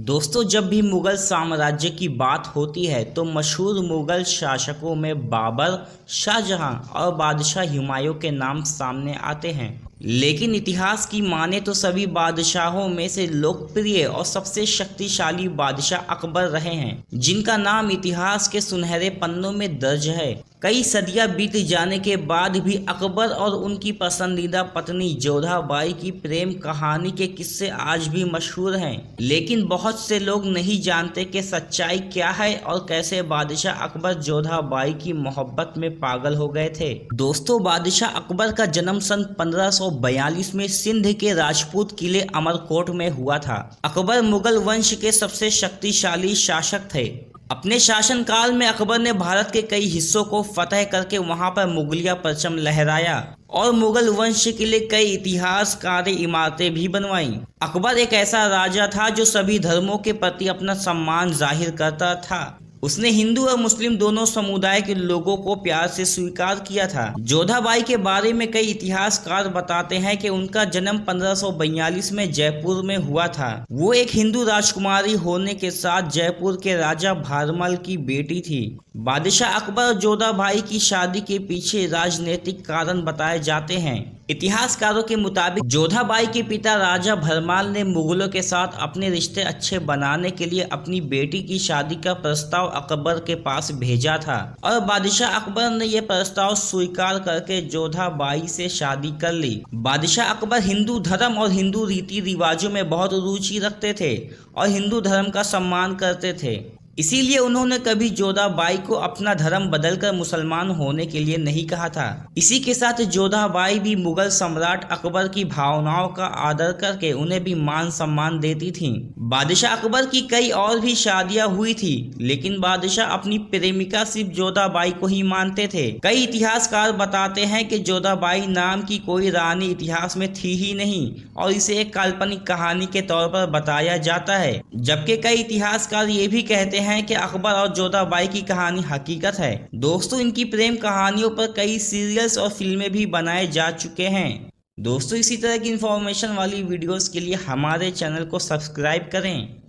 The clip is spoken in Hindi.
दोस्तों, जब भी मुगल साम्राज्य की बात होती है तो मशहूर मुगल शासकों में बाबर, शाहजहां और बादशाह हुमायूं के नाम सामने आते हैं। लेकिन इतिहास की माने तो सभी बादशाहों में से लोकप्रिय और सबसे शक्तिशाली बादशाह अकबर रहे हैं, जिनका नाम इतिहास के सुनहरे पन्नों में दर्ज है। कई सदियां बीत जाने के बाद भी अकबर और उनकी पसंदीदा पत्नी जोधाबाई की प्रेम कहानी के किस्से आज भी मशहूर हैं। लेकिन बहुत से लोग नहीं जानते कि सच्चाई क्या है और कैसे बादशाह अकबर जोधाबाई की मोहब्बत में पागल हो गए थे। दोस्तों, बादशाह अकबर का जन्म सन 1542 में सिंध के राजपूत किले अमरकोट में हुआ था। अकबर मुगल वंश के सबसे शक्तिशाली शासक थे। अपने शासनकाल में अकबर ने भारत के कई हिस्सों को फतह करके वहां पर मुगलिया परचम लहराया और मुगल वंश के लिए कई इतिहासकारी इमारतें भी बनवाईं। अकबर एक ऐसा राजा था जो सभी धर्मों के प्रति अपना सम्मान जाहिर करता था। उसने हिंदू और मुस्लिम दोनों समुदाय के लोगों को प्यार से स्वीकार किया था। जोधाबाई के बारे में कई इतिहासकार बताते हैं कि उनका जन्म 1542 में जयपुर में हुआ था। वो एक हिंदू राजकुमारी होने के साथ जयपुर के राजा भारमल की बेटी थी। बादशाह अकबर और जोधाबाई की शादी के पीछे राजनीतिक कारण बताए जाते हैं। इतिहासकारों के मुताबिक जोधाबाई के पिता राजा भरमाल ने मुगलों के साथ अपने रिश्ते अच्छे बनाने के लिए अपनी बेटी की शादी का प्रस्ताव अकबर के पास भेजा था और बादशाह अकबर ने यह प्रस्ताव स्वीकार करके जोधाबाई से शादी कर ली। बादशाह अकबर हिंदू धर्म और हिंदू रीति रिवाजों में बहुत रुचि रखते थे और हिंदू धर्म का सम्मान करते थे। इसीलिए उन्होंने कभी जोधाबाई को अपना धर्म बदलकर मुसलमान होने के लिए नहीं कहा था। इसी के साथ जोधाबाई भी मुगल सम्राट अकबर की भावनाओं का आदर करके उन्हें भी मान सम्मान देती थीं। बादशाह अकबर की कई और भी शादियां हुई थी, लेकिन बादशाह अपनी प्रेमिका सिर्फ जोधाबाई को ही मानते थे। कई इतिहासकार बताते हैं कि जोधाबाई नाम की कोई रानी इतिहास में थी ही नहीं और इसे एक काल्पनिक कहानी के तौर पर बताया जाता है, जबकि कई इतिहासकार ये भी कहते हैं कि अकबर और जोधाबाई की कहानी हकीकत है। दोस्तों, इनकी प्रेम कहानियों पर कई सीरियल्स और फिल्में भी बनाए जा चुके हैं। दोस्तों, इसी तरह की इंफॉर्मेशन वाली वीडियोस के लिए हमारे चैनल को सब्सक्राइब करें।